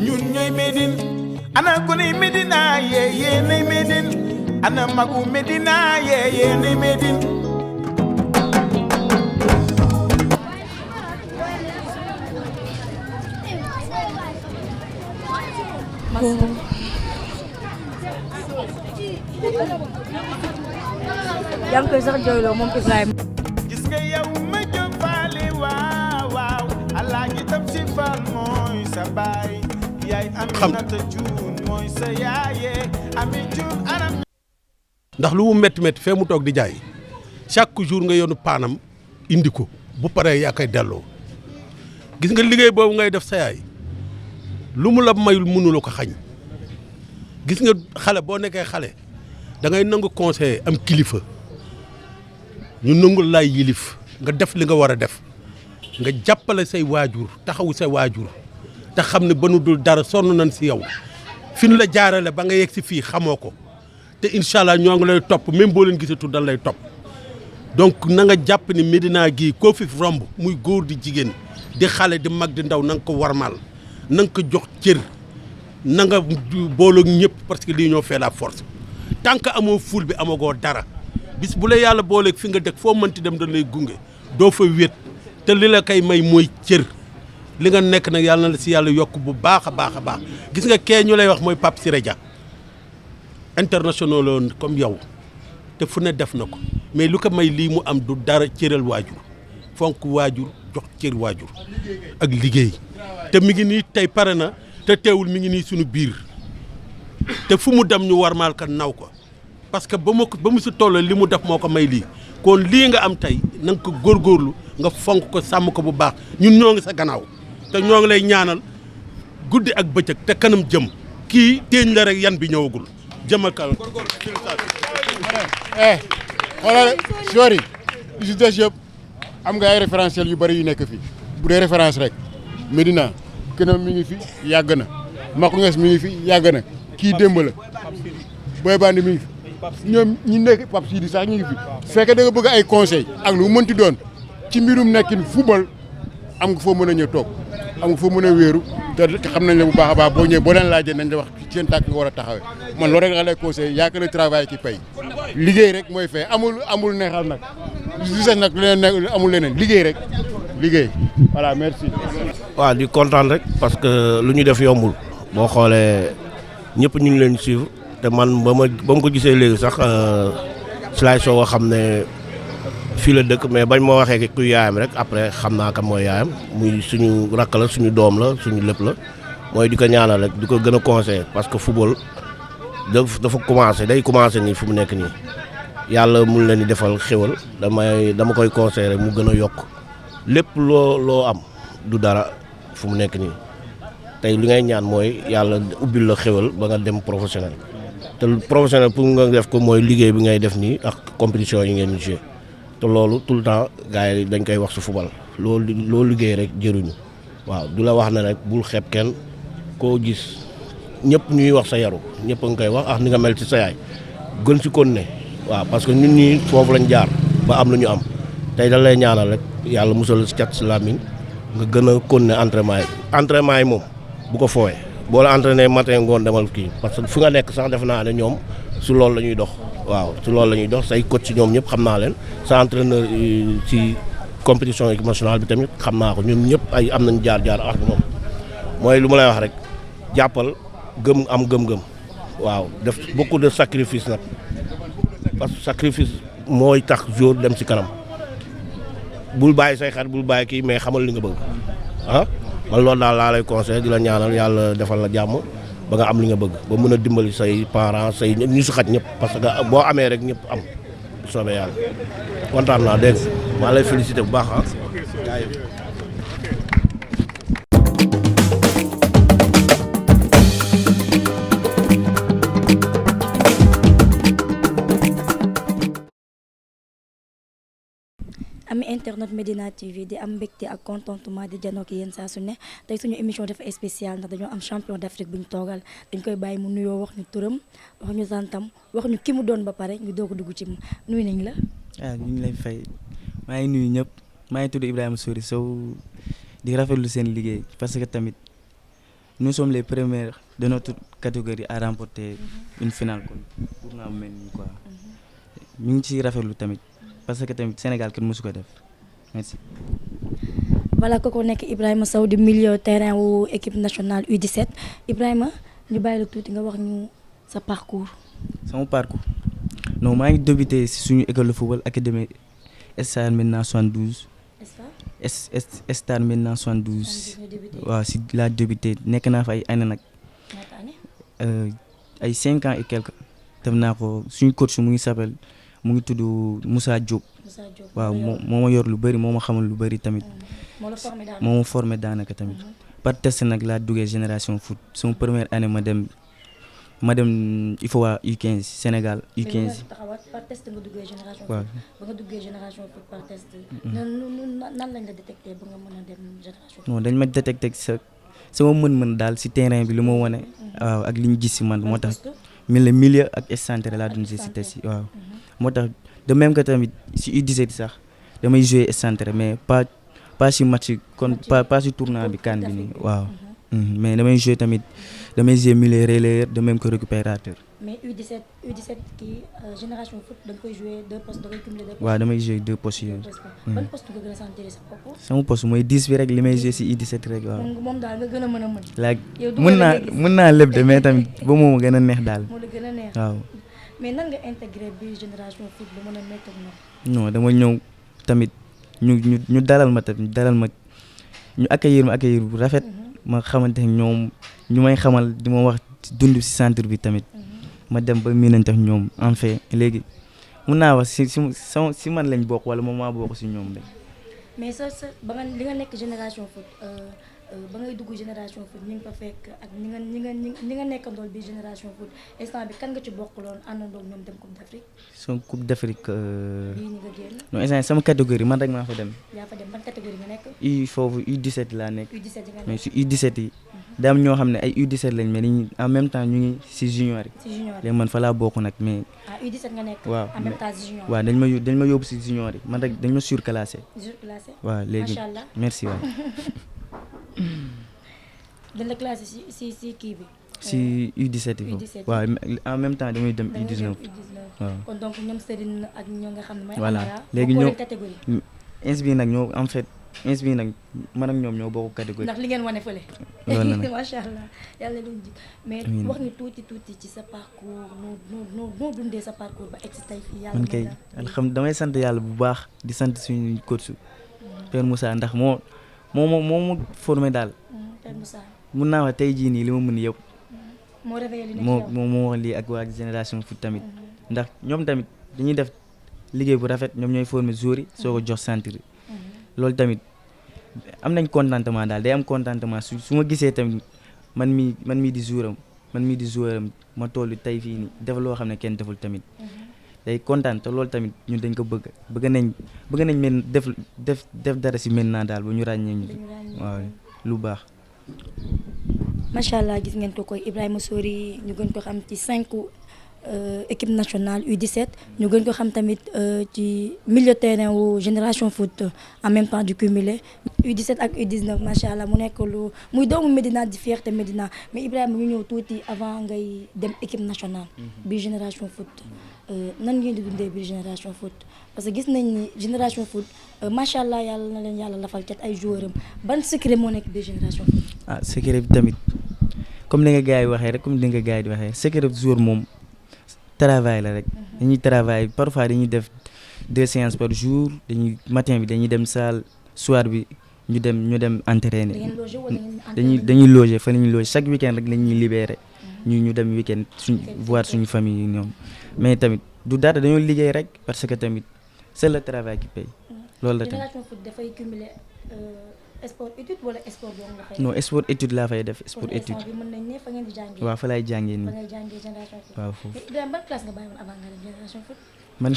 ñun ñooy Médine ana gone Médina yéenay Médine ana magu Médina yéenay Médine. yaa ngi koy sax jooyloo moom Ibrahima. gis nga yow ma jóg faale waaw Alaaji Tamsir Fall mooy sa baay yaay Aminata Cuun mooy sa yaaye Ami Cuun aram. ndax lu mu métti métti fee mu toog di jaay chaque jour nga yonu paanam indi ko bu paree yaa koy delloo gis nga liggéey boobu ngay def sa yaay lu mu la mayul mënula ko xañ gis nga xale boo nekkee xale da ngay nangu conseiller am kilifa ñu nangul laay yilif nga def li nga war a def nga jàppale say waajur taxawu say waajur te xam ne ba nu dul dara sonn nañ si yow fi nu la jaarale ba nga yegg si fii xamoo ko te incha allah ñoo ngi lay topp même boo leen gisatu dañ lay topp donc na nga jàpp ni Médina gii koo fi romb muy góor di jigéen di xale di mag di ndaw na nga ko warmal na nga ko jox cër na nga booloog ñëpp parce que lii ñoo fait la force tant que amoo ful bi amagoo dara bis bu la yàlla booleeg fi nga dëkk foo mënti dem dañ lay gunge doo fa wét te li la kay may mooy cër li nga nekk nag yàlla na la si yàlla yokk bu baax a baax a baax gis nga kee ñu lay wax mooy Pape Siré Dia international la woon comme yow te fu ne def na ko mais lu ko may lii mu am du dara cëral waajur fonk waajur jox cër waajur ak liggéey te mi ngi nii tey pare na te teewul mi ngi nii suñu biir te fu mu dem ñu warmaal ka naw ko parce que ba mu si toll li mu def moo ko may lii kon lii nga am tey na nga ko góorgóorlu nga fonk ko sàmm ko bu baax ñun ñoo ngi sa gannaaw te ñoo ngi lay ñaanal guddi ak bëccëg te kanam jëm kii téeñ la rek yan bi ñëwagul jëmal kanam. xoolal sori li si des yëpp am nga ay référentiel yu bëri yu nekk fi bu dee référence rek Médina Kënam mi ngi fi yàgg na Makou Nges mi ngi fi yàgg na kii démb la Boy Bandi mi ngi fi ñoom ñi nekk Pape Sidi sax ñu ngi fi fekkee da nga bëgg ay conseil ak lu mënti doon ci mbirum nekkin football am nga foo mën a ñëw toog am nga foo mën a wéeru te xam nañ la bu baax a baax boo ñëwee boo leen laajee nañ la wax ci seen tànk nga war a taxawee man loolu rek nga lay conseil yaa que le travail qui paye liggéey rek mooy fay amul neexal nag li des nag leneen amul leneen liggéey rek liggéey voilà merci. waaw di kontaan rek parce que lu ñu def yombul boo xoolee ñëpp ñu ngi leen suivre te man ba mu ko gisee léegi sax si laay soog a xam ne fii la dëkk mais bañ ma waxee kuy yaayam rek après xam naa kan mooy yaayam muy suñu rakk la suñu doom la suñu lépp la mooy di ko ñaanal rek di ko gën a conseiller parce que football dafa day commencé nii fu mu nekk nii yàlla mun leen di defal xéwal dama koy conseiller rek mu gën a yokk lépp loo am du dara fu mu nekk nii tey li ngay ñaan mooy yàlla ubbil la xéwal ba nga dem professionnel te professionnel pour nga def ko mooy liggéey bi ngay def nii ak compétition yi ngeen joué te loolu tout le temps gars yi dañ koy wax su football loolu liggéey rek jëruñu waaw du la wax ne rek bul xeeb kenn koo gis ñëpp ñuy wax sa yaru ñëpp a ngi koy wax ni nga mel ci sa yaay gën si kon ne waaw parce que ñun ñii foofu lañ jaar ba am lu ñu am tey da lay ñaanal rek yàlla musal si cat si làmmiñ nga gën a kon ne entraînement yi moom bu ko foowee boo la entraîné matin ngoon demal kii parce que fu nga nekk sax def naa ne ñoom su loolu la ñuy dox waaw su loolu la ñuy dox say coach ci ñoom ñëpp xam naa leen sa entraîneur ci compétition équipe nationale bi tamit xam naa ko ñoom ñëpp ay am nañ jaar ak ñoom mooy lu ma lay wax rek jàppal gëm-gëm waaw def beaucoup de sacrifice nag parce que sacrifice mooy tax jour dem ci kanam bul bàyyi say xar bul bàyyi kii mais xamal li nga bëgg man loolu daal laa lay conseillé di la ñaanal yàlla defal la jàmm ba nga am li nga bëgg ba mën a dimbali say parents say ñu si xaj ñëpp parce que boo amee rek ñëpp am bu soobee yàlla kontaan naa dégg maa lay félicité bu baax ami internet Médina TV di am mbégte ak contentement di janoo ki yéen saa su ne tey suñu émission dafa spécial ndax dañoo am champion d'Afrique bu ñu toogal dañ koy bàyyi mu nuyoo wax ñu turam wax ñu santam wax ñu ki mu doon ba pare ñu doog a dugg ci nuyu nañ la. waaw ñu ngi lay fay maa ngi nuyu ñëpp maa ngi tudd Ibrahima Sori Sow di rafetlu seen liggéey parce que tamit nous sommes les premiers de notre catégorie à remporter une finale kon tournoi bu mel nii quoi ñu ngi ciy rafetlu tamit parce que tamit Sénégal kenn mësu ko def merci. voilà kooku nekk Ibrahima Sow di milieu terrain wu équipe nationale U17 Ibrahima ñu bàyyi la tuuti nga wax ñu sa parcours. sama parcours non maa ngi débuté si suñu école de football académie Stade Médina 72. Stade Médina 72 waaw si laa débuté nekk naa fa ay année nag ay 5 ans et quelques def naa ko suñu coach mu ngi tudd Moussa Diop waaw moo ma yor lu bëri moo ma xamal lu bëri tamit moo ma formé daanaka tamit par test nag laa duggee génération foot sama première année ma dem IFOA U15 Sénégal U15 par test nga duggee génération waaw ba nga duggee génération foot par test nan lañ la détecté ba nga mën a dem génération non dañ ma détecté sama mën-mën daal si terrain bi li ma wane waaw ak li ñu gis si man moo tax milieu ak excentré laa doon si test yi waaw moo tax de même que tamit si U17 sax damay jouer excentré mais pas si match kon pas si tournoi bi kan bi nii waaw mais damay jouer tamit damay jouer milieu relayeur de même que récupérateur. mais U17 kii génération foot da nga koy jouer 2 postes da ngay cumuler 2 postes. waaw damay jouer 2 postes yooyu. ban poste nga gën a sentir sa bopp. sama poste mooy 10 bi rek li may jouer si U17 rek waaw. moom daal nga gën a mën. like mën naa lépp de mais tamit ba moom gën a neex daal. moo la gën a neex waaw. mais nan nga intégré bi génération foot ba mën a nekk ak ñoom. non dama ñëw tamit ñu dalal ma tamit ñu accueillir bu rafet. ma xamante ne ñoom ñu may xamal di ma wax dund si centre bi tamit ma dem ba miinante ak ñoom en fait léegi mun naa wax si man lañ bokk wala moom maa bokk si ñoom rek. mais ba nga li nga nekk génération foot ba ngay dugg génération foot ñu ngi fa fekk ak ñi nga nekkandool bi génération foot instant bi kan nga ci bokkaloon àndandoo ñoom dem Coupe d'Afrique. son Coupe d'Afrique. bii ñu nga génn. non instant sama catégorie man rek maa fa dem. yaa fa dem ban catégorie nga nekk. foofu U17 laa nekk. U17 nga nekk mais si U17 yi. daa am ñoo xam ne ay U17 lañ mais dañuy en même temps ñu ngi si junior yi. si junior yi léegi man fa laa bokk nag mais. U17 nga nekk. waaw en même temps si junior. waaw dañ ma yóbbu si junior yi man rek dañ ma surclassé. surclassé. waaw léegi macha allah merci waay. dañ la classé si kii bi. si U17 yi foofu waaw en même temps damay dem U19. waaw kon donc ñoom Serigne ak ñoo nga xam ne mooy. voilà Amara léegi ñoo catégorie. ins bi nag ñoo en fait ins bi nag man ak ñoom ñoo bokk catégorie. ndax li ngeen wane fële. loolu la nag macha allah yàlla luñ ji mais wax ñu tuuti ci sa parcours noo dundee sa parcours ba egg si tey fii yàlla. man kay damay sant yàlla bu baax di sant suñu coach Père Moussa ndax moo ma formé daal. Père Moussa. mun naa wax tey jii nii li ma mën yëpp. moo réveillé li nekk yow moo wax lii ak waa génération foot tamit. ndax ñoom tamit dañuy def liggéey bu rafet ñoom ñooy formé joueurs yi soo ko jox centre. loolu tamit am nañ contentement daal day am contentement su ma gisee tamit man mii di joueuram ma toll tey fii nii def loo xam ne kenn deful tamit. day kontaan te loolu tamit ñun dañ ko bëgg nañ mel def dara si maintenant daal ba ñu ràññee ñu waaw lu baax. macha allah gis ngeen ko koy Ibrahima Sori ñu gën ko xam ci 5 équipe nationale U17 ñu gën ko xam tamit ci milieu terrain wu génération foot en même temps du cumulé U17 ak U19 macha allah mu nekk lu muy doomu Médina di fierté Médina mais Ibrahima ñu ñëw tuuti avant ngay dem équipe nationale bi génération foot nan ngeen di dundee biir génération foot parce que gis nañ ni génération foot macha allah yàlla na leen yàlla lafal cat ay joueuram ban secret moo nekk biir génération foot. secret bi tamit comme li nga gars yi waxee rek comme li nga gars yi di waxee secret joueur moom travail la rek. dañuy travail parfois dañuy def 2 séances par jour matin bi dañuy dem salle soir bi ñu dem entraîner. dañuy loger fa la ñuy loger chaque week-end rek la ñuy libéré. ñu dem week-end voir suñu famille yi ñoom mais tamit du dara dañoo liggéey rek parce que tamit c'est le travail qui paye. loolu la tamit génération foot dafay cumuler sport étude wala sport boobu nga fay. non sport étude laa fay def sport étude. bi mën nañ ne fa ngeen di jàngee. waaw fa laay jàngee nii. fa ngay jàngee génération foot. waaw foofu. mais ban classe nga bàyyi woon avant nga dem génération foot. man.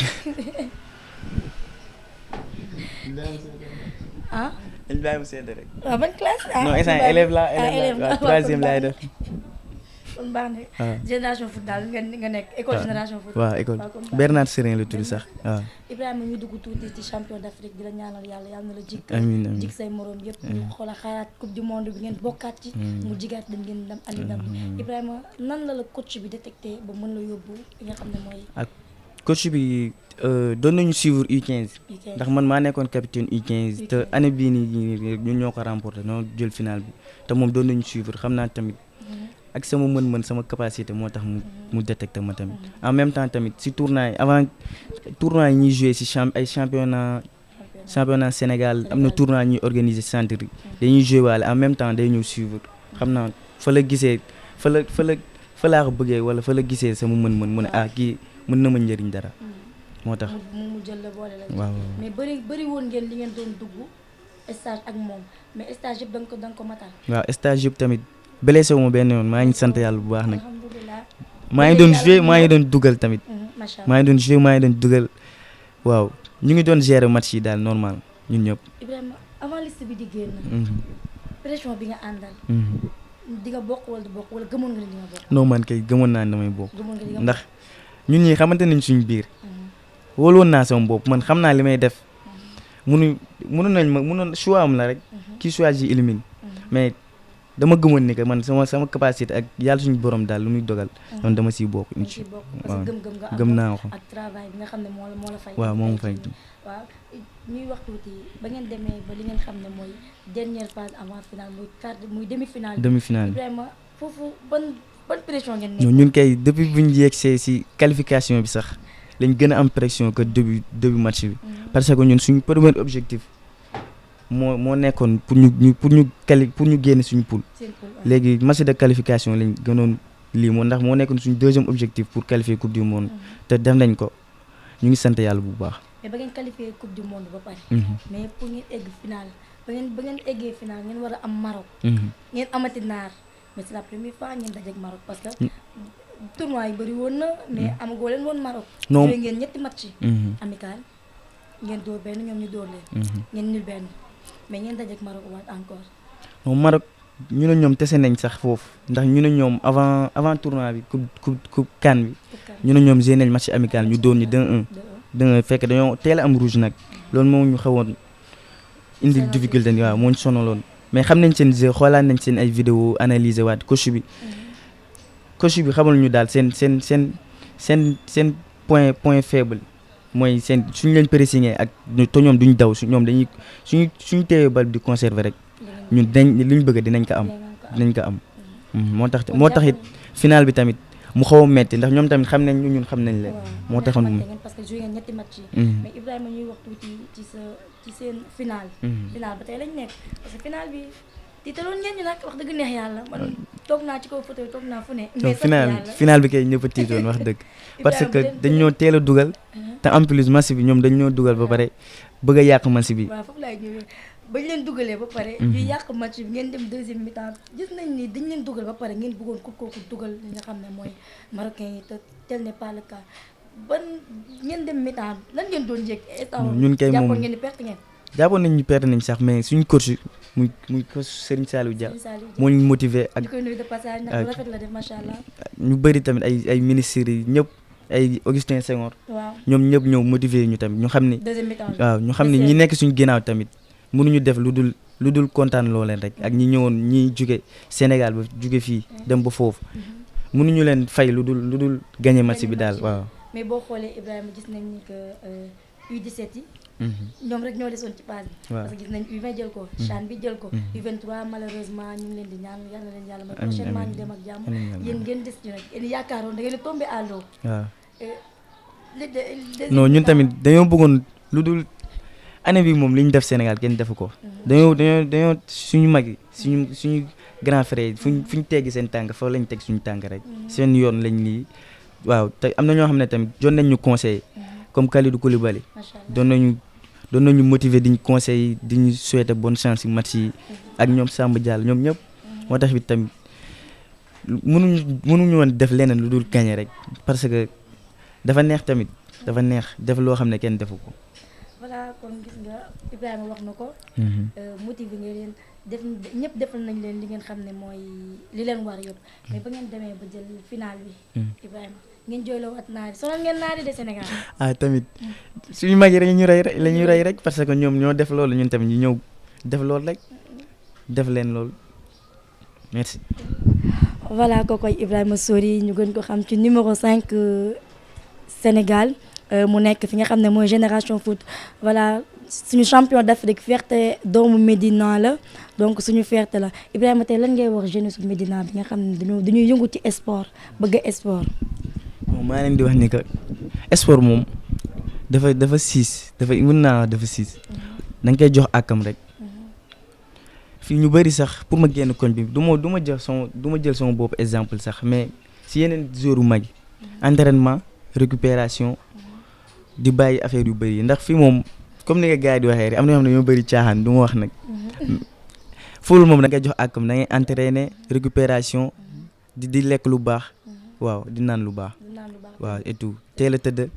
ah. dañ bàyyi mu sedd rek. waaw ban classe. non instant élève la troisième laay def. kon baax na waaw génération foot daal nga nekk école génération foot. waaw école kon baax na. Bernard Serin la tudd sax waaw. Ibrahima ñu dugg tuuti ci champion d'Afrique di la ñaanal yàlla na la jig. amiin amiin jig say morom yëpp. ñu xool xaaraat coupe du monde bi ngeen bokkaat ci. mu jigaat dañ ngeen dem andi ndam. Ibrahima nan la coach bi détecté ba mën la yóbbu li nga xam ne mooy. ak coach bi doon nañu suivre U15. ndax man maa nekkoon capitaine U15 te année bii nii ñun ñoo ko remporté ñoo jël final bi te moom doon nañu suivre xam naa tamit. ak sama mën-mën sama capacité moo tax mu détecté ma tamit en même temps tamit si tournoi yi avant tournoi yi ñuy joué si championnat Sénégal am na tournoi ñuy organiser centre yi dañuy joué waale en même temps day ñëw suivre xam naa fa la gisee fa laa ko bëggee wala fa la gisee sama mën-mën mu ne kii mën na ma njëriñ dara moo tax mu jël la boole la waaw mais bëri woon ngeen li ngeen doon dugg stage ak moom mais stage yëpp da nga ko matal. waaw stage yëpp tamit blessé wu ma benn yoon maa ngi sant yàlla bu baax nag alhamdulilah maa ngi doon joué maa ngi doon dugal tamit macha allah maa ngi doon joué maa ngi doon dugal waaw ñu ngi doon gérer match yi daal normal ñun ñëpp. Ibrahima avant liste bi di génn. pression bi nga àndal. di nga bokk wala du bokk wala gëmoon nga ne di nga bokk. non man kay gëmoon naa ne damay bokk. gëmoon nga di nga ndax ñun ñii xamante nañ suñu biir. wóoloon naa sama bopp man xam naa li may def. mënoon choix am la rek. kii choisi élimine mais. dama gëmoon ni que man sama capacité ak yàlla suñu borom daal lu muy dogal. man dama siy bokk. waaw gëm naa ko. ak travail bi nga xam ne moo la fay. waaw moo ma fay. waaw ñuy wax tuuti ba ngeen demee ba li ngeen xam ne mooy dernière phase avant finale muy demi-finale. demi-finale Ibrahima foofu ban pression ngeen nekk. ñun kay depuis bu ñu yegsee si qualification bi sax lañ gën a am pression que début match bi. parce que ñun suñu premier objectif. moo nekkoon pour ñu génn suñu poule léegi match de qualification lañ gënoon lii ndax moo nekkoon suñu deuxième objectif pour qualifier coupe du monde te def nañ ko ñu ngi sant yàlla bu baax. mais ba ngeen qualifier coupe du monde ba pare. mais pour ngeen egg final ba ngeen eggee final ngeen war a am Maroc. ngeen amati naar mais c'est la première fois ngeen dajeek Maroc parce que tournoi yi bëri woon na mais amagoo leen woon Maroc. non ngeen ñetti match amical ngeen dóor benn ñoom ñu dóor leen. ngeen nul benn. mais ngeen dajeek Maroc waat encore. non Maroc ñu ne ñoom tese nañ sax foofu ndax ñu ne ñoom avant tournoi bi coupe CAN bi ñu ne ñoom génne nañ match amical ñu doon ñu 2-1 fekk dañoo teel a am rouge nag loolu moo ñu xawoon indi difficulté waaw moo ñu sonaloon mais xam nañ seen jeu xoolaat nañ seen ay vidéo analyser waat coach bi xamal ñu daal seen point faible. mooy suñu leen pressingé ak te ñoom duñ daw ñoom dañuy suñu téye bal di conserver rek ñun li ñu bëgg dinañ ko am moo tax it final bi tamit mu xaw a metti ndax ñoom tamit xam nañ ñun xam nañ leen moo taxoon parce que joué ngeen ñetti match yi mais Ibrahima ñuy wax tuuti ci seen final ba tey lañ nekk parce que final bi tiitaloon ngeen ñu nag wax dëgg neex yàlla man toog naa ci kaw fauteuil toog naa fu ne mais final bi kay ñëpp a tiitoon wax dëgg parce que dañ ñoo teel a dugal te en plus match bi ñoom dañ ñoo dugal ba pare bëgg a yàq match bi. waaw foofu laay ñëwee bañ leen dugalee ba pare. ñu yàq match bi ngeen dem deuxième mi-temps gis nañ ni dañ leen dugal ba pare ngeen bëggoon kooku dugal li nga xam ne mooy marocain yi te tel n'est pas le cas ban ngeen dem mi-temps lan ngeen doon yëg. ñun kay moom jàppoon ngeen ni perte ngeen. jàppoon nañ ñu perte nañ sax mais suñu coach muy coach Serigne Saliou Dia moo ñu motivé ak. ñu koy nuyu de passage nag rafet la def macha allah. ñu bëri tamit ay ministres yi ñëpp. ay Augustin Senghor. waaw ñoom ñëpp ñëw motiver ñu tamit ñu xam ni. deuxième mi-temps waaw ñu xam ni ñi nekk suñu ginnaaw tamit mënuñu def lu dul kontaan loo leen rek ak ñi ñëwoon ñi jóge Sénégal ba jóge fii dem ba foofu mënuñu leen fay lu dul gagné match bi daal waaw. mais boo xoolee Ibrahima gis nañ ni que U17 yi. ñoom rek ñoo desoon ci phase bi. parce que gis nañ U20 jël ko. CHAN bi jël ko. U23 malheureusement ñu ngi leen di ñaan yal na leen yàlla may prochainement ñu dem ak jàmm. yéen ngeen des ñu nag yéen yaakaaroon da ngeen di tombé à l'eau. waaw non ñun tamit dañoo bëggoon lu dul année bi moom li ñu def Sénégal kenn defu ko. dañoo suñu mag yi suñu grand frère yi fu ñu teggi seen tànk fa lañ teg suñu tànk rek. seen yoon lañ lii waaw te am na ñoo xam ne tamit jot nañ ñu conseil comme Kalidou Koulibaly doon nañu motiver di ñu conseil di ñu souhaiter bonne chance ci match yi ak ñoom Samba Diallo ñoom ñëpp moo tax bi tamit mënuñu woon def leneen lu dul gagner rek parce que dafa neex tamit dafa neex def loo xam ne kenn defu ko. voilà kon gis nga Ibrahima wax na ko. motiver nga leen def ñëpp defal nañ leen li ngeen xam ne mooy li leen war yëpp mais ba ngeen demee ba jël final bi Ibrahima ngeen jooyloo wat naari sonal ngeen naari de Sénégal tamit suñu mag yi rek ñu rey rek la ñuy rey rek parce que ñoom ñoo def loolu ñun tamit ñu ñëw def loolu rek def leen loolu merci. voilà kookoy Ibrahima Sori ñu gën ko xam ci numéro 5 Sénégal mu nekk fi nga xam ne mooy Génération Foot voilà suñu champion d'Afrique fierté doomu Médina la donc suñu fierté la Ibrahima tey lan ngay wax jeunesse Médina bi nga xam ne dañuy yëngu ci sport bëgg sport. maa leen di wax ni que sport moom dafa siis mën naa dafa siis da nga koy jox àkkam rek fii ñu bëri sax pour ma génn koñ bi du ma jël sama bopp exemple sax mais si yeneen joueurs yu mag yi entraînement récupération di bàyyi affaire yu bëri ndax fii moom comme ni nga gars yi di waxee rek am na ñoo xam ne ñoo bëri caaxaan du ma wax nag fóolu moom da ngay jox àkkam da ngay entraîner récupération di lekk lu baax waaw di naan lu baax waaw et tout teel a tëdd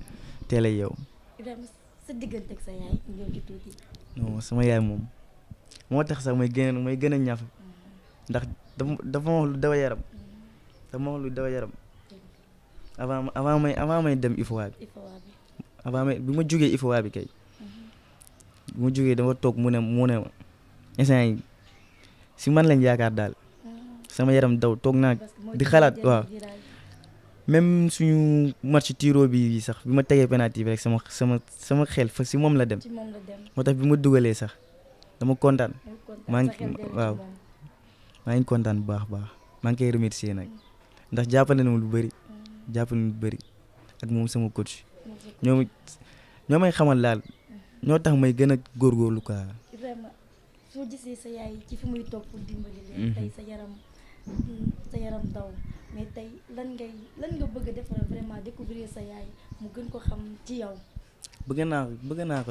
teel a yeew. sa diggante ak sa yaay ñëw ci tuuti. non sama yaay moom moo tax sax may gën a ñafe ndax dafa ma wax lu daw yaram avant may dem IFOA bi bi ma jógee IFOA bi kay bi ma jógee dama toog mu ne ma instant yi si man lañ yaakaar daal sama yaram daw toog naa di xalaat waaw même suñu match tiro bi sax bi ma tegee penalty bi rek sama xel fa si moom la dem moo tax bi ma dugalee sax dama kontaan maa ngi kontaan bu baax maa ngi koy remercier nag ndax jàppale na ma lu bëri ak moom sama coach ñoo may xamal daal ñoo tax may gën a góorgóorlu quoi. Ibrahima soo gisee sa yaay ci fi muy toog pour dimbali leen tey sa yaram daw mais tey lan nga bëgg a defal vraiment découvrir sa yaay mu gën ko xam ci yow. bëgg naa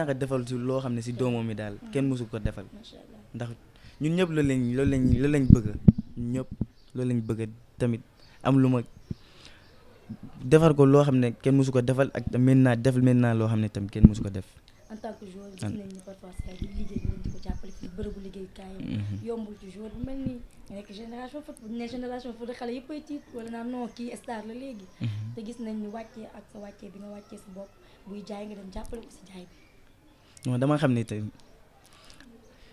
ko defal ci loo xam ne si doomam mi daal kenn mësu ko defal ndax ñun ñëpp loolu lañ bëgg ñun ñëpp loolu lañ bëgg tamit am lu ma defar ko loo xam ne kenn mësu ko defal ak maintenant loo xam ne tamit kenn mësu ko def. en tant que joueur gis nañ ni parfois say di liggéey bi di ko jàppale fi bërëbu liggéeyukaayam yombul ci joueur bu mel ni nekk génération foot bu ne génération foot xale yëpp ay tiit wala naan non kii star la léegi te gis nañ ni wàccee ak sa wàccee bi nga wàccee sa bopp buy jaay nga dem jàppale ko si jaay bi non dama xam ne tey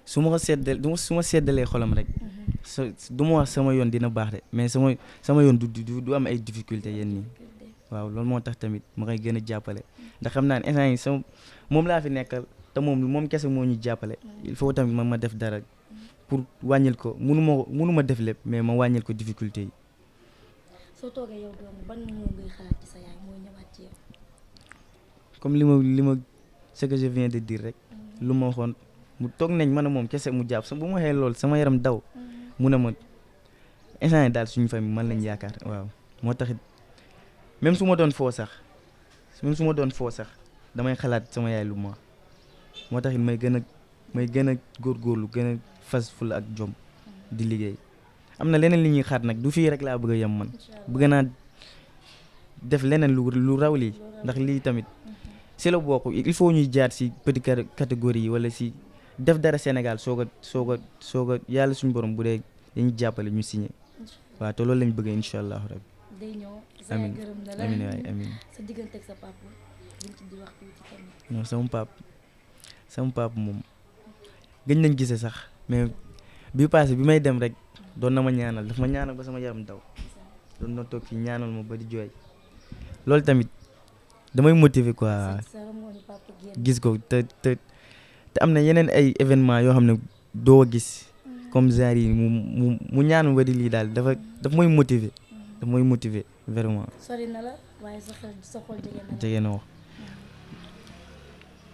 su ma seddalee xolam rek du ma wax sama yoon dina baax de mais sama yoon du am ay difficulté yenn nii waaw loolu moo tax tamit ma koy gën a jàppale ndax xam naa ne instant yi sama moom laa fi nekkal te moom kese moo ñu jàppale il faut tamit ma def dara pour wàññil ko mënu ma def lépp mais ma wàññil ko difficulté yi. soo toogee yow doomu ban moo ngay xalaat ci sa yaay mooy ñëwaat ci yow. comme li ma ce que je viens de dire rek lu ma waxoon mu toog nañ man a moom kese mu jàpp bu ma waxee loolu sama yaram daw mu ne ma instant yi daal suñu famille man lañ yaakaar waaw moo taxit même su ma doon foo sax damay xalaat sama yaay lu moo taxit may gën a góorgóorlu gën a fas ful ak jom di liggéey am na leneen li ñuy xaar nag du fii rek laa bëgg a yem man bëgg naa def leneen lu raw lii ndax lii tamit si la bokk il faut ñuy jaar si petite catégorie yi wala si def dara Sénégal soog a yàlla suñu borom bu dee dañuy jàppale ñu signé waaw te loolu lañ bëgg incha allahu rabbi. day ñëw amiin amiin waay amiin. sa diggante ak sa papa liñ ci di wax tuuti tamit. non sama papa moom gëj nañ gisee sax mais bi passé bi may dem rek doon na ma ñaanal daf ma ñaanal ba sama yaram daw doon na toog fii ñaanal ma ba di jooy loolu tamit damay motiver quoi gis ko te am na yeneen ay événement yoo xam ne doo gis comme genre yi mu ñaan ba di lii daal dafa mooy motiver vraiment. sori na la waaye sa xol jege na wax.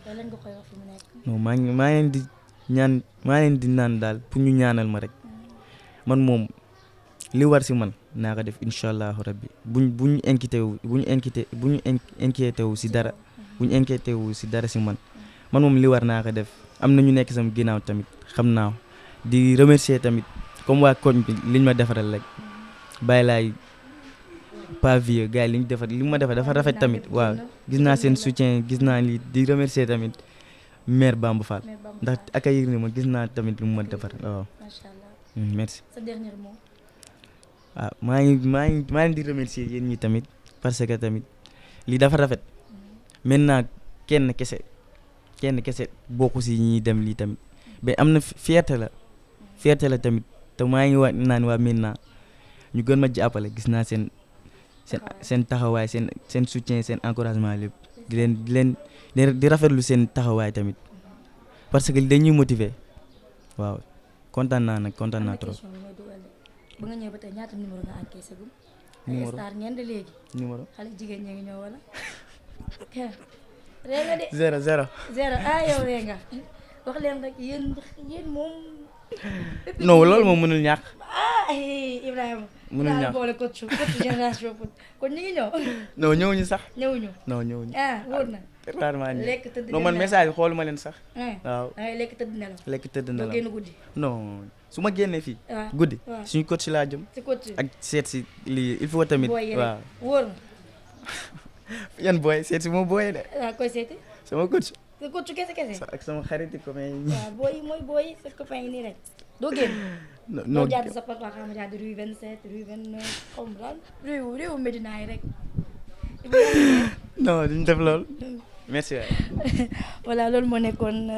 lan nga koy wax fi mu nekk. non maa leen di naan daal pour ñu ñaanal ma rek man moom li war si man naa ko def incha allahu rabbi bu ñu inquiété wu si dara si man moom li war naa ko def am na ñu nekk sama ginnaaw tamit xam naa di remercier tamit comme waa koñ bi liñ ma defaral rek bàyyi laay pas vieux gars yi li ma defar dafa rafet tamit waaw gis naa seen soutien gis naa li di remercier tamit maire Bamba Fall ndax accueillir ni ma gis naa tamit lu mu ma defar waaw. macha allah. merci. sa dernier mot. waaw maa ngi leen di remercier yéen ñi tamit parce que tamit lii dafa rafet maintenant kenn kese bokku si ñuy dem lii tamit mais am na fierté la tamit te maa ngi wax naan waa maintenant ñu gën ma jàppale gis naa seen taxawaay seen soutien seen encouragement lépp di rafetlu seen taxawaay tamit parce que dañuy motiver waaw kontaan naa trop. ba nga ñëw ba tey ñaata numéro nga encaissé gum. numéro star ngeen de léegi. numéro xale jigéen ñi ngi ñëw wala. ree nga de. 0 yow ree nga wax leen rek yéen moom. non loolu moom mënul ñàkk. Ibrahima. mënul ñàkk boole coach génération foot kon ñu ngi ñëw. non ñëwuñu sax. ñëwuñu. wóor na. rarement lekk tëdd non man message bi xooluma leen sax. waaw lekk tëdd nelaw. lekk tëdd nelaw doo génn guddi. non su ma génnee fii. waaw guddi suñu coach laa jëm. si coach ak seet si lii il faut tamit. waaw wóor na. yan booy seet si moom booy de. waaw koy seeti. sama coach. sa coach kese. ak sama xarit yi copain yi. waaw booy yi sa copain yi nii rek doo génn. non jaad sa papa xam nga jaad rue 27 rue 29 xaw ma daal réewu Médina yi rek. non duñ def loolu. merci waay. voilà loolu moo nekkoon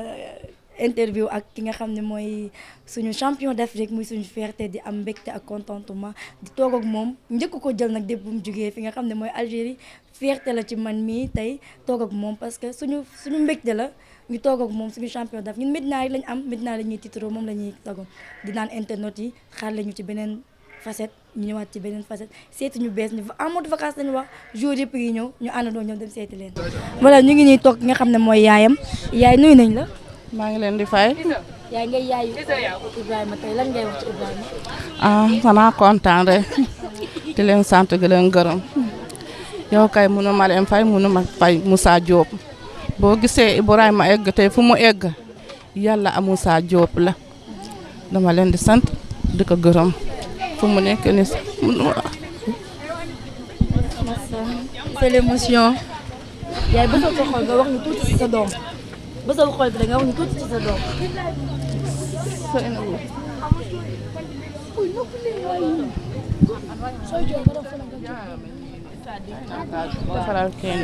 interview ak ki nga xam ne mooy suñu champion d'Afrique muy suñu fierté di am mbégte ak contentement di toog ak moom njëkk ko jël nag dépp bu mu jógee fi nga xam ne mooy Algérie fierté la ci man mii tey toog ak moom parce que suñu mbégte la ñu toog ak moom suñu champion d'Afrique ñun Médina yi lañ am Médina la ñuy titroo moom la ñuy tagoo di naan internet yi xaar lañu ci beneen facette ñu ñëwaat ci beneen facette seeti ñu bees ñu en mode vacances lañu wax jour yëpp yi ñëw ñu àndandoo ñoom dem seeti leen. voilà ñu ngi ñuy toog ki nga xam ne mooy yaayam yaay nuyu nañ la. maa ngi leen di fay. yaay ngay yaayu Ibrahima tey lan ngay wax ci Ibrahima. xanaa kontaan rek di leen sant di leen gërëm yow kay munu ma leen fay munu ma fay Moussa Diop boo gisee Ibrahima egg tey fu mu egg yàlla a Moussa Diop la dama leen di sant di ko gërëm fu mu nekk ni c'est l'émotion yaay bësal sa xol nga wax ñu tuuti ci sa doom bësal xol bi nga wax ñu tuuti ci sa doom.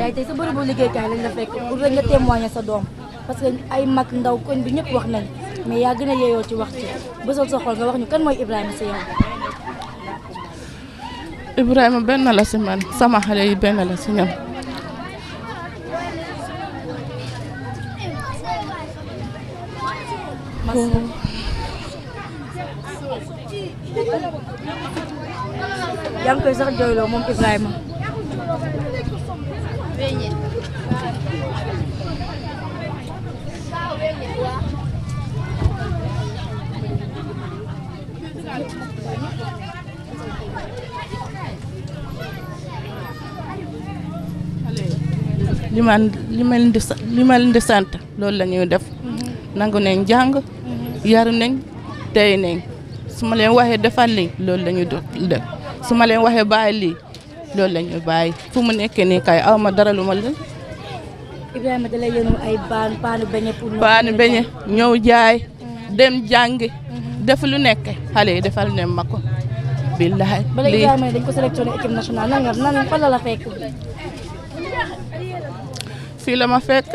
yaay tey sa bërëbu liggéeykaay lañ la fekk pour rek nga témoigner sa doom parce que ay mag ndaw koñ bi ñëpp wax nañ mais yaa gën a yeeyoo ci wax ci bësal sa xol nga wax ñu kan mooy Ibrahima si yow. Ibrahima benn la si man sama xale yi benn la si ñoom. yaa ngi koy sax jooyloo moom Ibrahima. li ma leen di sant loolu la ñuy def nangu nañ jàng yaru nañ tey nañ su ma leen waxee defal lii loolu la ñuy def su ma leen waxee bàyyi lii loolu la ñuy bàyyi fu mu nekkee nii kay aw ma dara lu ma leen. Ibrahima da lay yónnu ay paanu beñe pour. paanu beñe ñëw jaay dem jàngi def lu nekk xale yi defal ne ma ko. billahi bala Ibrahima dañ ko sélectionné équipe nationale nan fan la fekk. fii la ma fekk.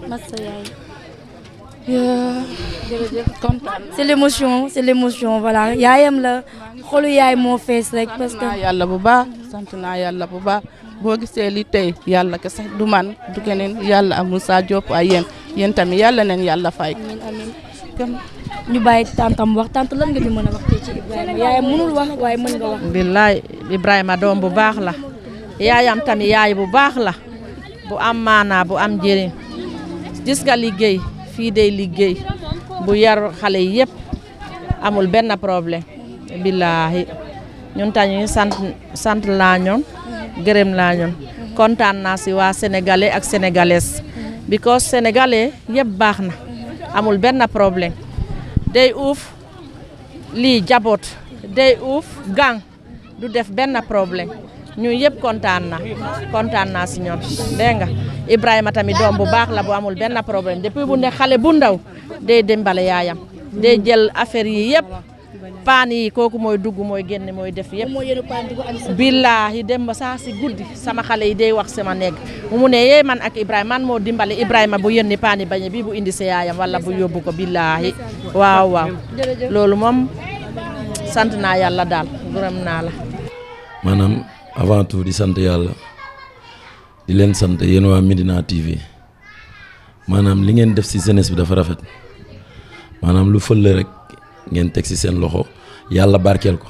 Massa yaay. jërëjëf kontaan. c'est l'émotion voilà yaayam la xolu yaay moo fees rek parce que. yàlla bu baax sant naa yàlla bu baax boo gisee li tey yàlla kese du man du keneen yàlla am Moussa Diop ay yéen tamit yàlla neen yàlla fay. amiin ñu bàyyi tantam wax tant lan nga ñu mën a wax tey ci Ibrahima yaayam mënul wax waaye mën nga wax. billaay Ibrahima doom bu baax la yaayam tamit yaay bu baax la bu am maanaa bu am njëriñ gis nga liggéey fii day liggéey bu yar xale yi yëpp amul benn problème billaahi ñun tamit sant laa ñoon gërëm laa ñoon kontaan naa si waa sénégalais ak sénégalaises because sénégalais yëpp baax na amul benn problème day uuf lii jaboot day uuf gang du def benn problème ñu yëpp kontaan naa si ñoom dégg nga Ibrahima tamit doom bu baax la bu amul benn problème depuis bu ne xale bu ndaw day dimbale yaayam day jël affaire yi yëpp paan yi kooku mooy dugg mooy génn mooy def yëpp billaahi dem ba saa si guddi sama xale yi day wax sama néeg mu ne yee man ak Ibrahima man moo dimbale Ibrahima bu yónni paan yi bañe bi bu indi sa yaayam wala bu yóbbu ko billaahi waaw loolu moom sant naa yàlla daal gërëm naa la. maanaam avant tout di sant yàlla di leen sant yéen waa Medina TV maanaam li ngeen def ci jeunesse bi dafa rafet maanaam lu fël rek ngeen teg ci seen loxo yàlla barkeel ko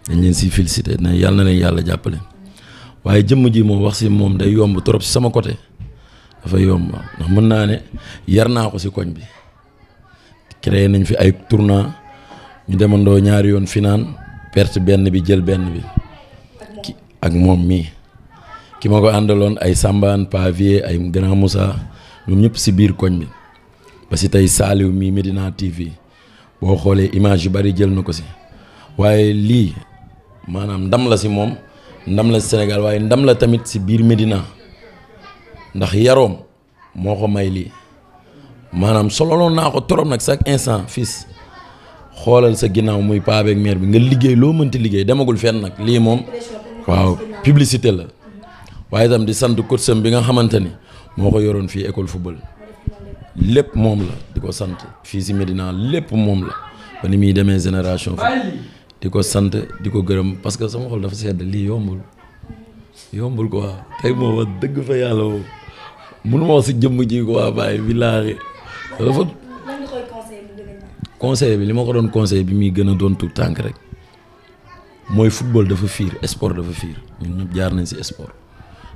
dañ leen ci félicité ne yàlla na leen yàlla jàppale waaye jëmm ji moom wax ci moom day yomb trop ci sama côté dafa yomb ndax mën naa ne yar naa ko ci koñ bi créé nañ fi ay tournoi ñu demandoo ñaari yoon finaan perte benn bi jël benn bi ak moom mii ki ma ko àndaloon ay Sambane Pavier ay Grand Moussa ñoom ñëpp ci biir koñ bi ba ci tey Saliou mii Medina TV boo xoolee image yu bari jël na ko ci waaye lii maanaam ndam la ci moom ndam la ci Sénégal waaye ndam la tamit ci biir Medina ndax yaroom moo ko may lii maanaam sololoon naa ko trop nag chaque instant fils xoolal sa ginnaaw muy paa beeg mère bi nga liggéey loo mënti liggéey demagul fenn nag lii moom waaw publicité la waaye itam di sant coacham bi nga xamante ni moo ko yoroon fii école football lépp moom la di ko sant fii si Medina lépp moom la ba ni muy demee génération fa di ko sant di ko gërëm parce que sama xol dafa sedd lii yombul quoi tey moo wax dëgg fa yàlla woo mënu ma wax si jëmm ji quoi bàyyi billaahi dafa conseil bi li ma ko doon conseil bi muy gën a doon tout tànk rek mooy football dafa fiir sport dafa fiir ñun ñëpp jaar nañ si sport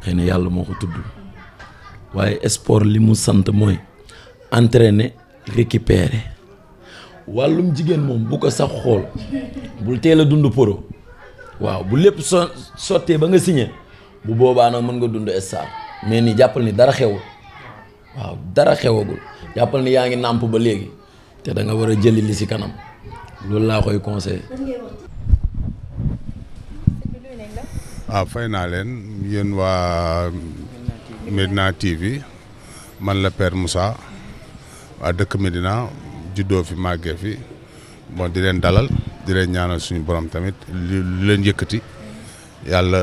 xëy na yàlla moo ko tudd waaye sport li mu sant mooy entraîner récupérer wàllum jigéen moom bu ko sax xool bul teel a dund pro waaw bu lépp sottee ba nga signé bu boobaa nag mën nga dund star mais ni jàppal ni dara xewul waaw dara xewagul jàppal ni yaa ngi nàmp ba léegi te da nga war a jëli li si kanam loolu laa koy conseillé. waaw fay naa leen yéen waa Medina TV man la Père Moussa waa dëkk Medina juddoo fi màggee fi bon di leen dalal di leen ñaanal suñu borom tamit li leen yëkkati yàlla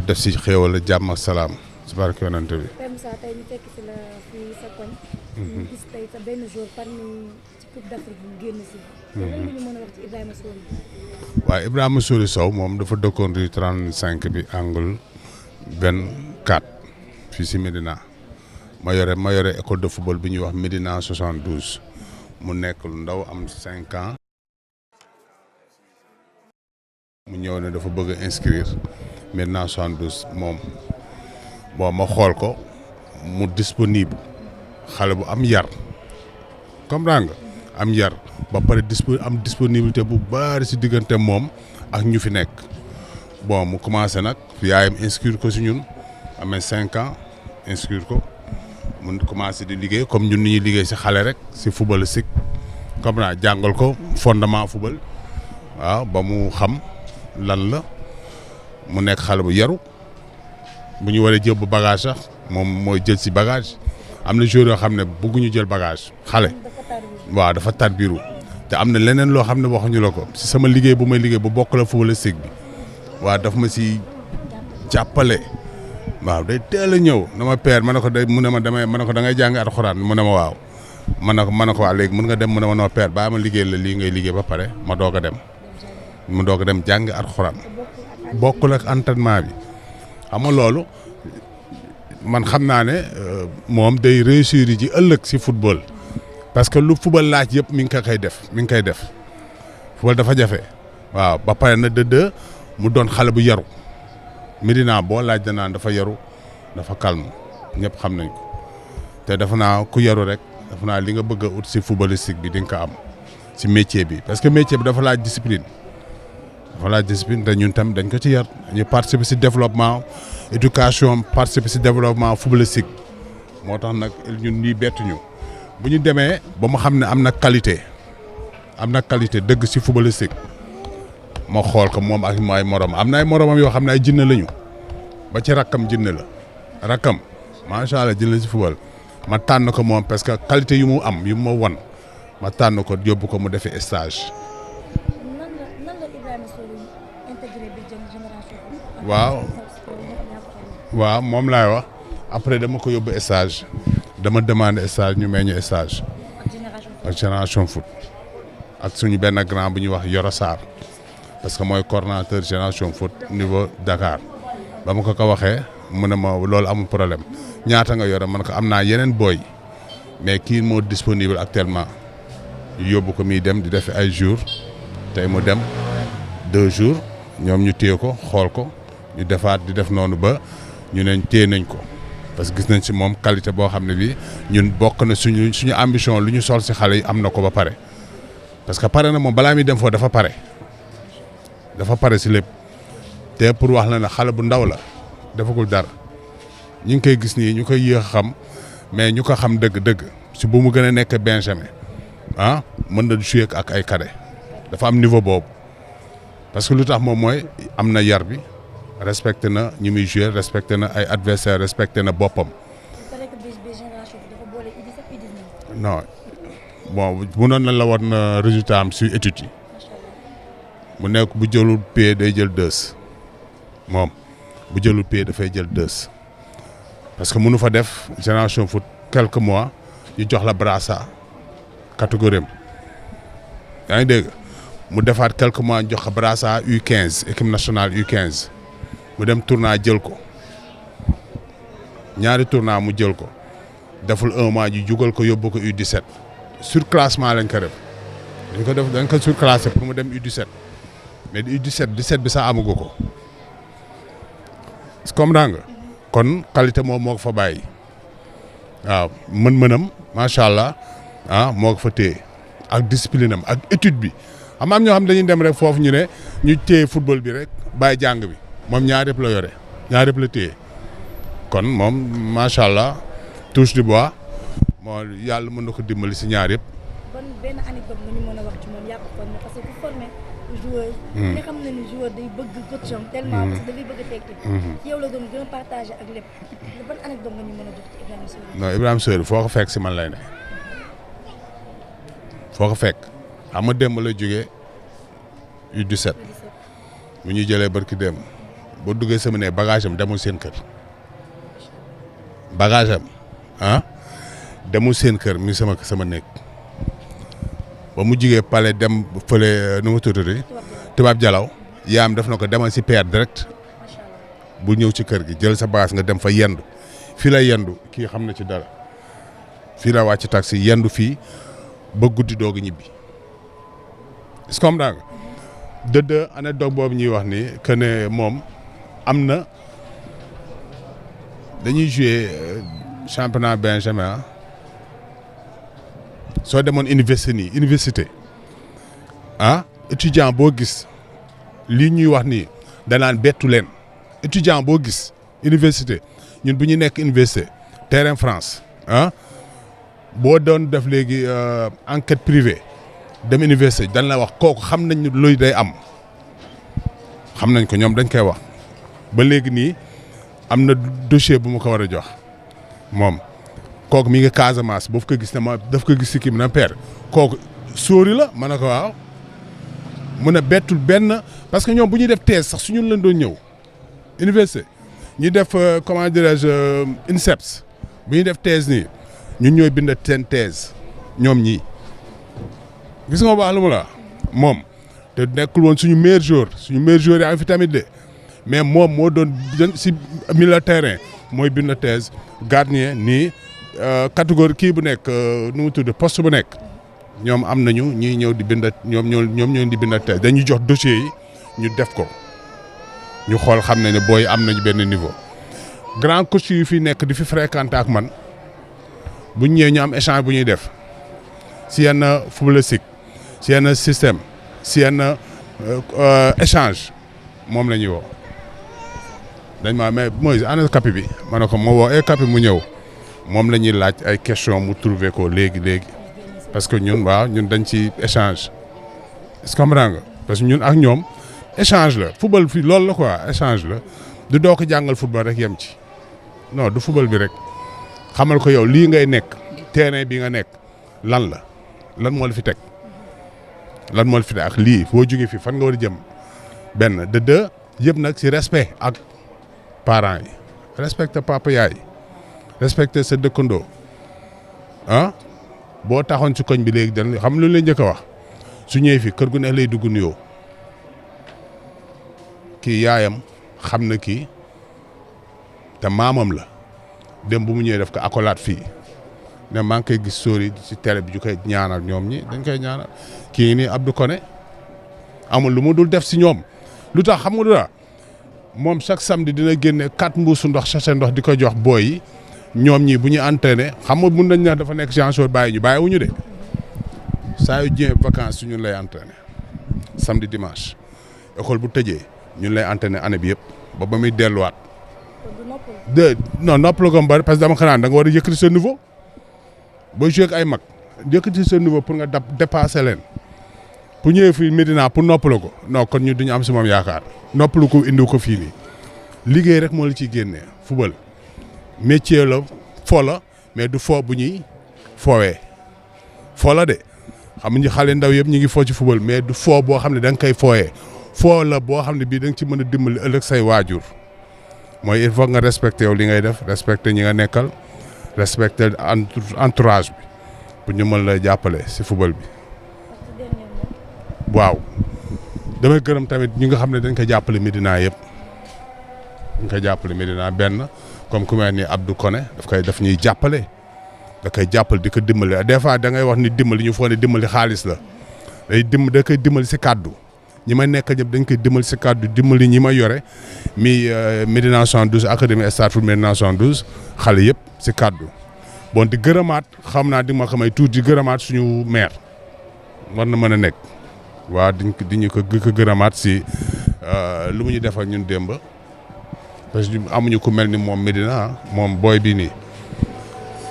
def si xéewal jàmm ak salaam si barke yonent bi. Père Moussa tey ñu fekk si la fii sa koñ. ñu gis tey sa benn jour parmi ci Coupe d'Afrique bu génn si. lan la ñu mën a wax ci Ibrahima Sori. waaw Ibrahima Sori Sow moom dafa dëkkoon rue 35 bi angle 24 fii si Medina ma yore école de football bi ñuy wax Medina 72 mu nekk lu ndaw am 5 ans. mu ñëw ne dafa bëgg a inscrire Medina 72 moom bon ma xool ko mu disponible xale bu am yar comprendre nga am yar ba pare am disponibilité bu bari si diggante moom ak ñu fi nekk bon mu commencé nag yaayam inscrire ko si ñun amee 5 ans inscrire ko mu commencé di liggéey comme ñun ni ñuy liggéey si xale rek si footballistique comme naa jàngal ko fondement football waaw ba mu xam lan la mu nekk xale bu yaru bu ñu waree jël bu bagage sax moom mooy jël si bagage am na joueurs yoo xam ne bëgguñu jël bagage xale waaw dafa tarbiru te am na leneen loo xam ne waxuñu la ko si sama liggéey bu may liggéey bu bokk la footballistique bi waaw daf ma si jàppale waaw day teel a ñëw na ma père ma ne ko day mu ne ma damay ma ne ko da ngay jàng alxuraan mu ne ma waaw ma ne ko waa léegi mën nga dem mu ne ma noo père baa ma liggéey la lii ngay liggéey ba pare ma doog a dem mu doog a dem jàng alxuraan bokkul ak entraînement bi xam nga loolu man xam naa ne moom day réussir ji ëllëg si football parce que lu football laaj yëpp mi ngi koy def football dafa jafe waaw ba pare na dëdd mu doon xale bu yaru Medina boo laaj danaan dafa yaru dafa calme ñëpp xam nañ ko te dafa naa ku yaru rek dafa naa li nga bëgg a ut si footballistique bi di nga ko am si métier bi parce que métier bi dafa laaj discipline. voilà discipline te ñun tam dañ ko ci yar ñu participer ci développement éducation participer ci développement footballistique moo tax nag ñun ñuy bettuñu bu ñu demee ba mu xam ne am na qualité dëgg ci footballistique ma xool ko moom ak ay moromam am na ay moromam yoo xam ne ay jinne lañu ba ci rakkam jinne la rakkam macha allah jinne la ci football ma tànn ko moom parce que qualité yu mu am yu ma won ma tànn ko yóbbu ko mu defi stage. waaw moom laay wax après dama ko yóbbu stage dama demandé stage ñu may ñu stage ak Génération Foot ak suñu benn grand bu ñuy wax Yoro Sarr parce que mooy coordonnateur Génération Foot niveau Dakar ba ma ko waxee mu ne ma loolu amul problème ñaata nga yore man ko am naa yeneen booy mais kii moo disponible actuellement yóbbu ko muy dem di def ay jours tey mu dem 2 jours ñoom ñu téye ko xool ko ñu defaat di def noonu ba ñu ne téye nañ ko parce que gis nañ ci moom qualité boo xam ne bii ñun bokk na suñu ambition lu ñu sol ci xale yi am na ko ba pare parce que pare na moom balaa muy dem foofu dafa pare ci lépp te pour wax la ne xale bu ndaw la defagul dara ñu ngi koy gis nii ñu koy yéex a xam mais ñu ko xam dëgg-dëgg si bu mu gën a nekk Benjamin mën na jouer ak ay cadet dafa am niveau boobu parce que lu tax moom mooy am na yar bi respecté na ñi muy jouer respecté na ay adversaire respecté na boppam. non bon munoon na la woon résultat am si études yi mu nekk bu jëlul pied day jël 2 moom bu jëlul pied dafay jël 2 parce que mënu fa def Génération Foot quelques mois ñu jox la brassard catégorie am yaa ngi dégg mu defaat quelques mois ñu jox ko brassard U15 équipe nationale U15 mu dem tournoi jël ko ñaari tournoi mu jël ko deful 1 mois ñu jugal ko yóbbu ko U17 surclassement lañ ko def dañ ko surclassé pour mu dem U17 mais U17 bi sax amagu ko comprends nga kon qualité moom moo ko fa bàyyi waaw mën-mënam macha allah moo ko fa téye ak discipline am ak étude bi am ñoo xam dañuy dem rek foofu ñu ne ñu téye football bi rek bàyyi jàng bi moom ñaar yëpp la yore ñaar yëpp la téye kon moom macha allah touche du bois moo yàlla mën na ko dimbali si ñaar yëpp. ban benn anecdote nga ñu mën a wax ci moom yaa ko formé parce que ku formé joueur. nga xam ne ni joueur day bëgg coach am tellement parce que dafay bëgg a tekki. ci yow la doon gën a partagé ak lépp ban anecdote nga ñu mën a jox ci Ibrahima Sori. non Ibrahima Sori foo ko fekk si man lay ne foo ko fekk xam nga démb la jógee U17 mu ñuy jëlee barki démb boo duggee sama ne bagage am demul seen kër bagage am demul seen kër mi sama nekk ba mu jugee palais dem fële nu mu tuddati tubaab jalaw yaam def na ko demal si père direct bu ñëw ci kër gi jël sa bagage nga dem fa yendu fii la yendu kii xam na ci dara fii la wàcc taxi yendu fii ba guddi doog a ñibbi est-ce que comprends nga dëdd anecdote boobu ñuy wax ni que ne moom am na dañuy jouer championnat Benjamin soo demoon université étudiant boo gis lii ñuy wax nii danaan bettu leen étudiant boo gis université ñun bu ñu nekk université terrain France boo doon def léegi enquête privée dem université dañ la wax kooku xam nañ luy day am xam nañ ko ñoom dañ koy wax ba léegi nii am na dossier bu ma ko war a jox moom kooku mi ngi Casamance boo ko gis ne ma daf ko gis si kii bi na père kooku sóori la ma ne ko waaw mu ne bettul benn parce que ñoom bu ñuy def thèse sax su ñun lañ doon ñëw université ñu def comment dirais-je INSEPS bu ñuy def thèse nii ñun ñooy bind seen thèse ñoom ñii gis nga baax lu mu la moom te nekkul woon suñu meilleur joueur yaa ngi fi tamit de mais moom moo doon si milieu terrain mooy bind thèse gardien nii catégorie kii bu nekk nu mu tudd poste bu nekk ñoom am nañu ñiy ñëw di bind ñoom ñoo di bind thèse dañuy jox dossier yi ñu def ko ñu xool xam ne booy am nañu benn niveau grand coach yu fi nekk di fi fréquenté ak man bu ñu ñëwee ñu am échange bu ñuy def si yenn footballistique si yenn système si yenn échange moom la ñuy woo dañ ma mais mooy ana kapi bi ma ne ko moo woo kapi mu ñëw moom la ñuy laaj ay question mu trouver ko léegi parce que ñun ñun dañ ci échange est-ce que comprends nga parce que ñun ak ñoom échange la football fii loolu la quoi échange la du doo ko jàngal football rek yem ci non du football bi rek xamal ko yow lii ngay nekk terrain bi nga nekk lan la lan moo la fi teg lan moo la fi teg ak lii foo jógee fi fan nga war a jëm benn de deux yëpp nag si respect ak parents yi respecte papa yaay respecte sa dëkkandoo ah boo taxoon si koñ bi léegi dañ xam lu leen njëkk a wax su ñëwee fi kër gu ne lay dugg nuyoo kii yaayam xam na kii te maamam la dem bu mu ñëwee def ko accolade fii ne maa ngi koy gis sóori si télé bi ju koy ñaanal ñoom ñi dañ koy ñaanal kii nii Abdou Koné amul lu mu dul def si ñoom lu tax xam nga du la moom chaque samedi dina génne 4 mbuusu ndox sachet ndox di ko jox booy yi ñoom ñi bu ñu entraîné xam nga mun nañ ne dafa nekk genre bàyyi ñu bàyyiwuñu de saa yu jëm vacances su ñun lay entraîné samedi dimanche école bu tëjee ñun lay entraîné année bi yëpp ba muy delluwaat. non noppaloo ko bari parce que dama xanaa da nga war a yëkkati sa niveau boo joué ak ay mag yëkkati sa niveau pour nga dépasser leen pour ñëwee fii Médina pour noppalu ko non kon ñu duñu am si moom yaakaar noppalu ko indi ko fii nii liggéey rek moo la ciy génnee football métier la fo la mais du fo bu ñuy foowee fo la de xam nga xale ndaw yëpp ñu ngi fo ci football mais du fo boo xam ne da nga koy fooyee fo la boo xam ne bii da nga ci mën a dimbali ëllëg say waajur mooy il faut nga respecté yow li ngay def respecté ñi nga nekkal respecté entourage bi pour ñu mën la jàppale si football bi waaw damay gërëm tamit ñi nga xam ne dañ ko jàppale Médina yëpp dañ ko jàppale Médina benn comme ku mel ni Abdou Koné daf ñuy jàppale da koy jàppale di ko dimbali des fois da ngay wax ni dimbali ñu foog ne dimbali xaalis la da koy dimbali si kàddu ñi ma nekk ñëpp dañ koy dimbali si kàddu dimbali ñi ma yore mi Médina 72 académie Stade Foot Médina 72 xale yëpp si kàddu bon di gërëmaat xam naa di ma xamay tuuti di gërëmaat suñu maire war na mën a nekk waaw di ñu ko gërëmaat si lu mu ñu defal ñun démb parce que amuñu ku mel ni moom Médina moom booy bii nii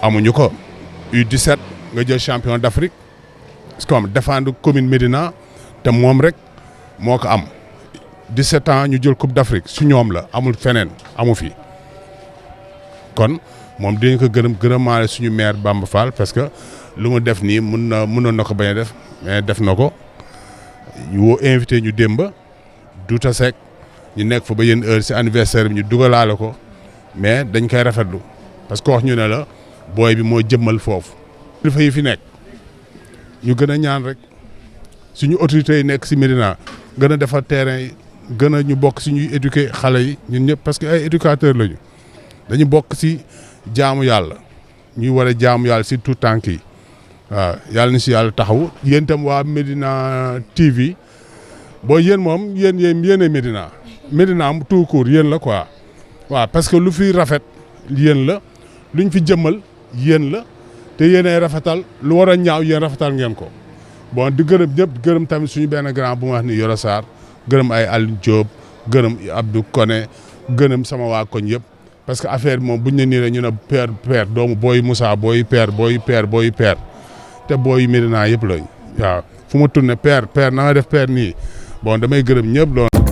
amuñu ko U17 nga jël champion d'Afrique comme défendre commune Médina te moom rek moo ko am 17 ans ñu jël coupe d'Afrique su ñoom la amul feneen amu fi kon moom dinañ ko gërëmaale suñu maire Bamba Fall parce que lu mu def nii mënoon na ko bañ a def mais def na ko woo invité ñu démb Douta Seck ñu nekk fa ba yenn heure si anniversaire bi ñu dugalaale ko mais dañ koy rafetlu parce que wax ñu ne la booy bi moo jëmmal foofu. kilifa yi fi nekk ñu gën a ñaan rek suñu autorités yi nekk si Médina gën a defar terrain yi gën a ñu bokk si ñuy éduquer xale yi ñun ñëpp parce que ay éducateurs lañu dañu bokk si jaamu yàlla ñuy war a jaamu yàlla si tout tànk yi waaw yàlla na si yàlla taxaw yéen itam waa Médina TV boo yéen moom yéenay Médina Médina tout court yéen la quoi waaw parce que lu fi rafet yéen la luñ fi jëmmal yéen la te yéenay rafetal lu war a ñaaw yéen rafetal ngeen ko bon di gërëm ñëpp gërëm tamit suñu benn grand bu ma wax ni Yoro Sarr gërëm ay Aliou Diop gërëm Abdou Koné gërëm sama waa koñ yëpp parce que affaire bi moom buñ ne nii rek ñu ne père doomu booy Moussa booy père te booy Médina yëpp lañ waaw fu ma tourné père na nga def père nii bon damay gërëm ñëpp loolu